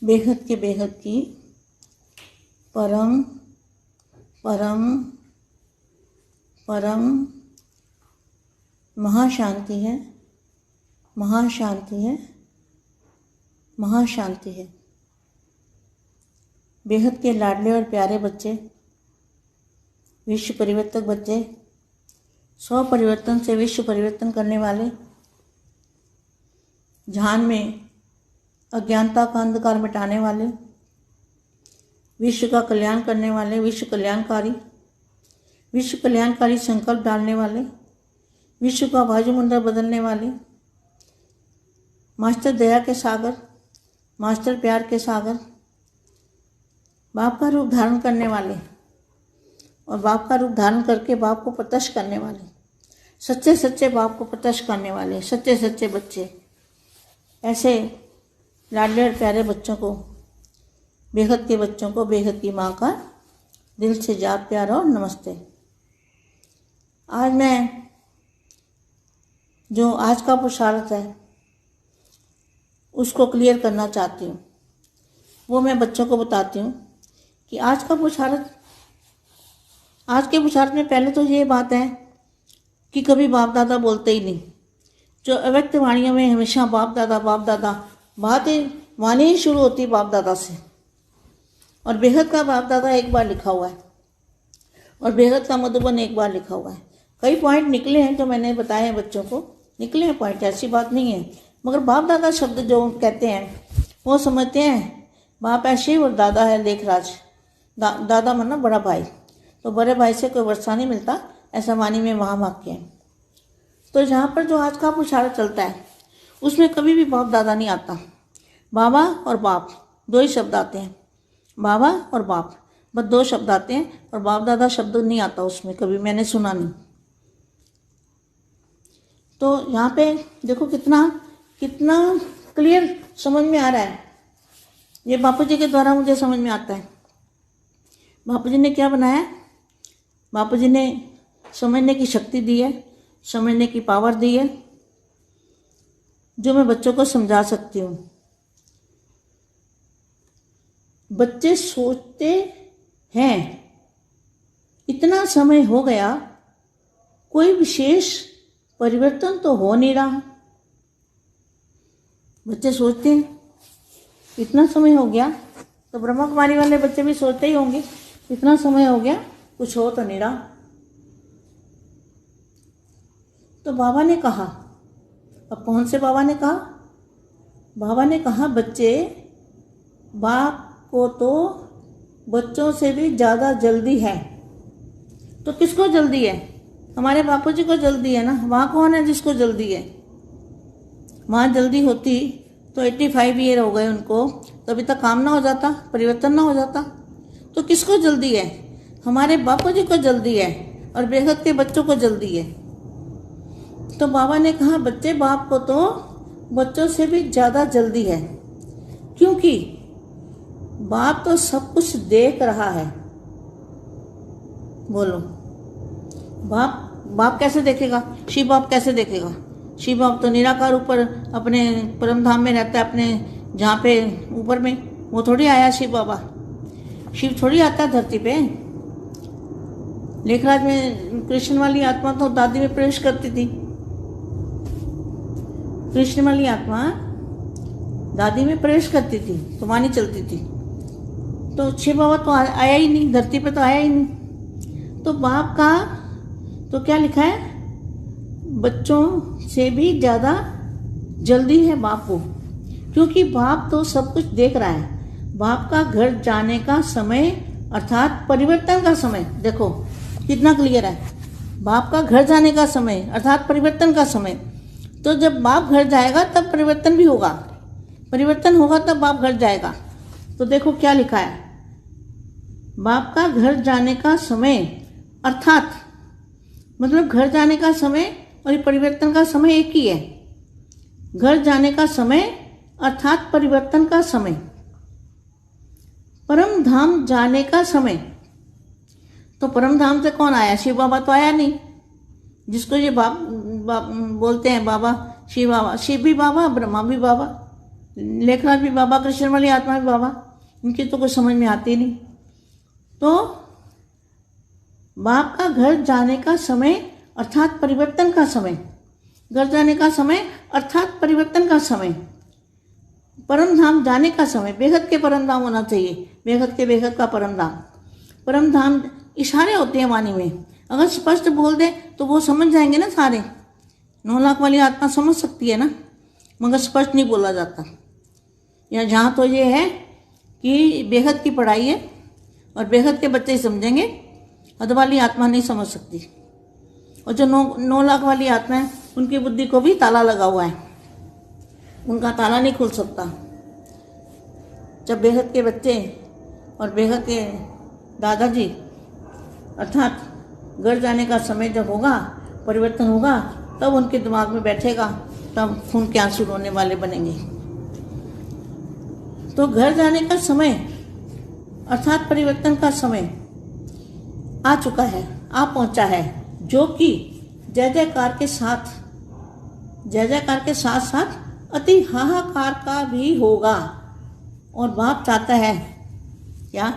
बेहद की परम परम परम महाशांति है, महाशांति है, महाशांति है। बेहद के लाडले और प्यारे बच्चे, विश्व परिवर्तक बच्चे, 100 परिवर्तन से विश्व परिवर्तन करने वाले, ध्यान में अज्ञानता का अंधकार मिटाने वाले, विश्व का कल्याण करने वाले, विश्व कल्याणकारी संकल्प डालने वाले, विश्व का वायुमंडल बदलने वाले, मास्टर दया के सागर, मास्टर प्यार के सागर, बाप का रूप धारण करने वाले और बाप का रूप धारण करके बाप को प्रत्यक्ष करने वाले, सच्चे सच्चे बाप को प्रत्यक्ष करने वाले, सच्चे सच्चे बच्चे, ऐसे लाडले और प्यारे बच्चों को, बेहद के बच्चों को बेहद की माँ का दिल से याद, प्यार और नमस्ते। आज मैं जो आज का पुरुषार्थ है उसको क्लियर करना चाहती हूँ। वो मैं बच्चों को बताती हूँ कि आज का पुरुषार्थ, आज के पुरुषार्थ में पहले तो ये बात है कि कभी बाप दादा बोलते ही नहीं। जो अव्यक्त वाणियों में हमेशा बाप दादा बातें वाणी ही शुरू होती बाप दादा से, और बेहद का बाप दादा एक बार लिखा हुआ है और बेहद का मधुबन एक बार लिखा हुआ है। कई पॉइंट निकले हैं जो मैंने बताए हैं बच्चों को, निकले हैं पॉइंट, ऐसी बात नहीं है। मगर बाप दादा शब्द जो कहते हैं वो समझते हैं बाप है शिव और दादा है लेखराज। दादा माना बड़ा भाई, तो बड़े भाई से कोई वर्षा नहीं मिलता, ऐसा वाणी में महावाक्य है। तो यहाँ पर जो आज का पुरुषार्थ चलता है उसमें कभी भी बाप दादा नहीं आता। बाबा और बाप दो ही शब्द आते हैं, बाबा और बाप बस दो शब्द आते हैं, और बाप दादा शब्द नहीं आता उसमें, कभी मैंने सुना नहीं। तो यहाँ पे देखो कितना क्लियर समझ में आ रहा है। ये बापू जी के द्वारा मुझे समझ में आता है। बापू जी ने क्या बनाया, बापू जी ने समझने की शक्ति दी है, समझने की पावर दी है, जो मैं बच्चों को समझा सकती हूँ। बच्चे सोचते हैं इतना समय हो गया, कोई विशेष परिवर्तन तो हो नहीं रहा। बच्चे सोचते हैं इतना समय हो गया, तो ब्रह्मा कुमारी वाले बच्चे भी सोचते ही होंगे इतना समय हो गया, कुछ हो तो नहीं रहा। तो बाबा ने कहा, अब कौन से बाबा ने कहा? बाबा ने कहा बच्चे, बाप को तो बच्चों से भी ज़्यादा जल्दी है। तो किसको जल्दी है? हमारे बापू जी को जल्दी है ना। वहाँ कौन है जिसको जल्दी है? वहाँ जल्दी होती तो 85 ईयर हो गए उनको, तो अभी तक काम ना हो जाता, परिवर्तन ना हो जाता। तो किसको जल्दी है? हमारे बापू जी को जल्दी है और बेहद के बच्चों को जल्दी है। तो बाबा ने कहा बच्चे, बाप को तो बच्चों से भी ज़्यादा जल्दी है, क्योंकि बाप तो सब कुछ देख रहा है। बोलो, बाप कैसे देखेगा? शिव बाप कैसे देखेगा? शिव बाप तो निराकार ऊपर अपने परम धाम में रहता है, अपने जहाँ पे ऊपर में। वो थोड़ी आया शिव बाबा, शिव थोड़ी आता है धरती पे। लेखराज में कृष्ण वाली आत्मा तो दादी में प्रवेश करती थी। कृष्ण वाली आत्मा दादी में प्रवेश करती थी तो वाणी चलती थी। तो शिव बाबा तो आया ही नहीं, धरती पे तो आया ही नहीं। तो बाप का तो क्या लिखा है? बच्चों से भी ज़्यादा जल्दी है बाप को, क्योंकि बाप तो सब कुछ देख रहा है। बाप का घर जाने का समय अर्थात परिवर्तन का समय, देखो कितना क्लियर है। बाप का घर जाने का समय अर्थात परिवर्तन का समय। तो जब बाप घर जाएगा तब परिवर्तन भी होगा, परिवर्तन होगा तब बाप घर जाएगा। तो देखो क्या लिखा है, बाप का घर जाने का समय अर्थात, मतलब घर जाने का समय और परिवर्तन का समय एक ही है। घर जाने का समय अर्थात परिवर्तन का समय, परम धाम जाने का समय। तो परम धाम से कौन आया? शिव बाबा तो आया नहीं, जिसको ये बाप बोलते हैं बाबा, शिव बाबा। शिव भी बाबा, ब्रह्मा भी बाबा। लेखराज भी बाबा, कृष्ण वाली आत्मा भी बाबा, इनकी तो कुछ समझ में आती नहीं। तो बाप का घर जाने का समय अर्थात परिवर्तन का समय, घर जाने का समय अर्थात परिवर्तन का समय, परम धाम जाने का समय, बेहद के परम धाम होना चाहिए, बेहद का परम धाम। परम धाम इशारे होते हैं वाणी में, अगर स्पष्ट बोल दे तो वो समझ जाएंगे ना सारे। 9 लाख वाली आत्मा समझ सकती है ना, मगर स्पष्ट नहीं बोला जाता। या जहाँ तो ये है कि बेहद की पढ़ाई है और बेहद के बच्चे ही समझेंगे, हद वाली आत्मा नहीं समझ सकती। और जो 9 लाख वाली आत्मा है उनकी बुद्धि को भी ताला लगा हुआ है, उनका ताला नहीं खुल सकता। जब बेहद के बच्चे और बेहद के दादाजी अर्थात घर जाने का समय जब होगा, परिवर्तन होगा, तब उनके दिमाग में बैठेगा, तब खून के आंसू रोने वाले बनेंगे। तो घर जाने का समय अर्थात परिवर्तन का समय आ चुका है, आ पहुंचा है, जो कि जय जयकार के साथ साथ अति हाहाकार का भी होगा। और बाप चाहता है क्या?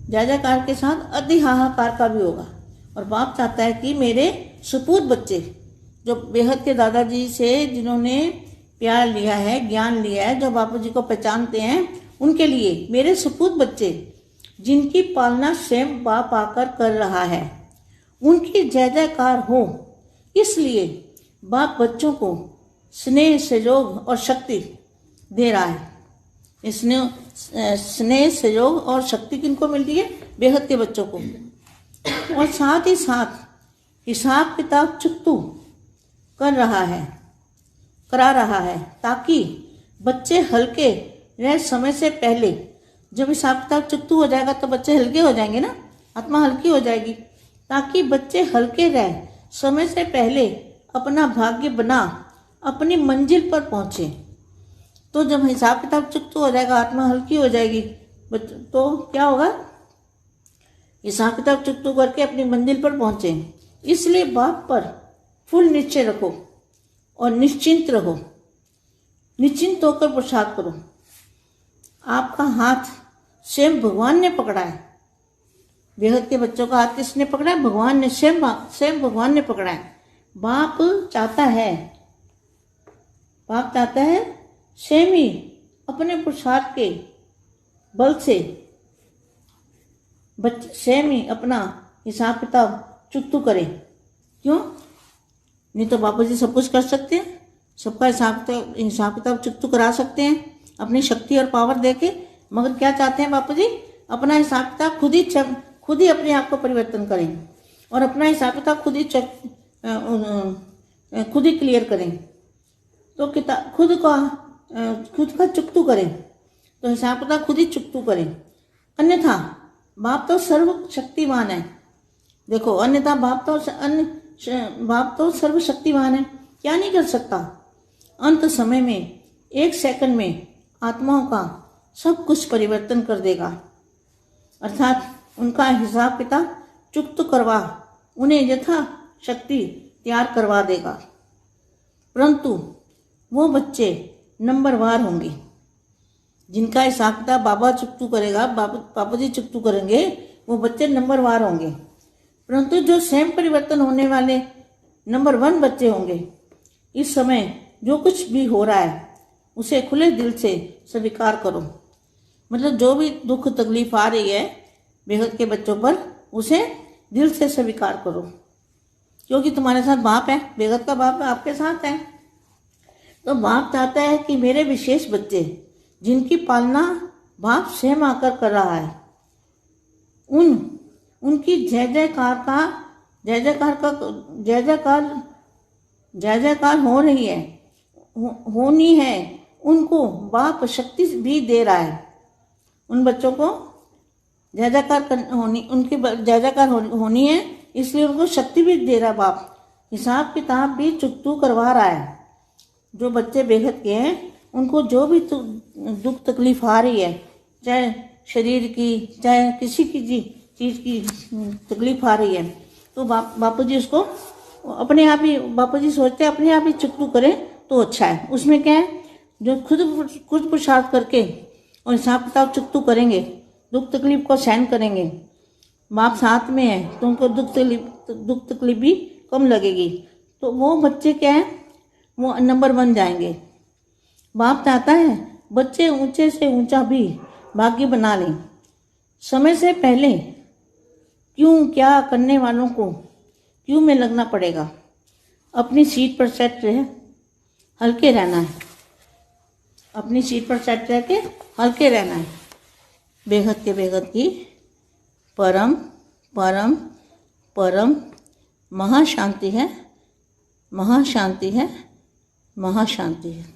जय जयकार के साथ अति हाहाकार का भी होगा। और बाप चाहता है कि मेरे सपूत बच्चे, जो बेहद के दादाजी से जिन्होंने प्यार लिया है, ज्ञान लिया है, जो बापू जी को पहचानते हैं, उनके लिए मेरे सपूत बच्चे जिनकी पालना स्वयं बाप आकर कर रहा है, उनकी जय जयकार हो। इसलिए बाप बच्चों को स्नेह, सहयोग और शक्ति दे रहा है। स्नेह, सहयोग और शक्ति किनको मिल रही है? बेहद के बच्चों को। और साथ ही साथ हिसाब किताब चुकतू करा रहा है, ताकि बच्चे हल्के रह समय से पहले। जब हिसाब किताब चुकतू हो जाएगा तो बच्चे हल्के हो जाएंगे ना, आत्मा हल्की हो जाएगी, ताकि बच्चे हल्के रह समय से पहले अपना भाग्य बना अपनी मंजिल पर पहुंचे। तो जब हिसाब किताब चुकतू हो जाएगा, आत्मा हल्की हो जाएगी, तो क्या होगा? हिसाब किताब चुकतू करके अपनी मंजिल पर पहुंचे। इसलिए बाप पर फुल निश्चय रखो और निश्चिंत रहो, निश्चिंत होकर प्रसाद करो। आपका हाथ स्वयं भगवान ने पकड़ा है। बेहद के बच्चों का हाथ किसने पकड़ा है? भगवान ने, स्वयं भगवान ने पकड़ा है। बाप चाहता है स्वयं ही अपने पुरुषार्थ के बल से बच्चे स्वयं ही अपना हिसाब किताब चुकतू करें। क्यों? नहीं तो बापू जी सब कुछ कर सकते हैं, सबका हिसाब किताब चुकतू करा सकते हैं अपनी शक्ति और पावर देके। मगर क्या चाहते हैं बापू जी? अपना हिसाब किताब खुद ही अपने आप को परिवर्तन करें और अपना हिसाब किताब खुद ही क्लियर करें। तो किताब खुद का चुकतू करें, तो हिसाब किताब खुद ही चुकतू करें। अन्यथा बाप तो सर्वशक्तिमान है। देखो, अन्यथा बाप तो सर्वशक्तिमान है, क्या नहीं कर सकता। अंत समय में 1 सेकंड में आत्माओं का सब कुछ परिवर्तन कर देगा, अर्थात उनका हिसाब किताब चुकत करवा उन्हें यथा शक्ति तैयार करवा देगा। परंतु वो बच्चे नंबरवार होंगे जिनका हिसाब किताब बाबा चुकतू करेगा, बाबा जी चुकतू करेंगे, वो बच्चे नंबरवार होंगे। परंतु जो स्वयं परिवर्तन होने वाले नंबर 1 बच्चे होंगे, इस समय जो कुछ भी हो रहा है उसे खुले दिल से स्वीकार करो। मतलब जो भी दुख तकलीफ आ रही है बेहद के बच्चों पर, उसे दिल से स्वीकार करो, क्योंकि तुम्हारे साथ बाप है, बेहद का बाप आपके साथ है। तो बाप चाहता है कि मेरे विशेष बच्चे जिनकी पालना बाप स्वयं आकर कर रहा है, उनकी जय जयकार हो रही है, होनी है। उनको बाप शक्ति भी दे रहा है। उन बच्चों को जय जयकार होनी है, इसलिए उनको शक्ति भी दे रहा है बाप। हिसाब किताब भी चुकतू करवा रहा है। जो बच्चे बेहद के हैं उनको जो भी दुख तकलीफ आ रही है, चाहे शरीर की चाहे किसी की चीज़ की तकलीफ आ रही है, तो बापू जी उसको अपने आप ही, बापू जी सोचते हैं अपने आप ही चुकतू करें तो अच्छा है। उसमें क्या है? जो खुद पुरुषार्थ करके और हिसाब किताब चुकतू करेंगे, दुख तकलीफ को सहन करेंगे, बाप साथ में है तो उनको दुख तकलीफ भी कम लगेगी। तो वो बच्चे क्या है, वो नंबर 1 जाएंगे। बाप चाहता है बच्चे ऊंचे से ऊंचा भी भाग्य बना लें। समय से पहले क्यों क्या करने वालों को क्यों में लगना पड़ेगा। अपनी सीट पर सेट रहे, हल्के रहना है। अपनी सीट पर सेट रह के हल्के रहना है। बेहद के बेहद की परम परम परम महाशांति है, महाशांति है, महाशांति है।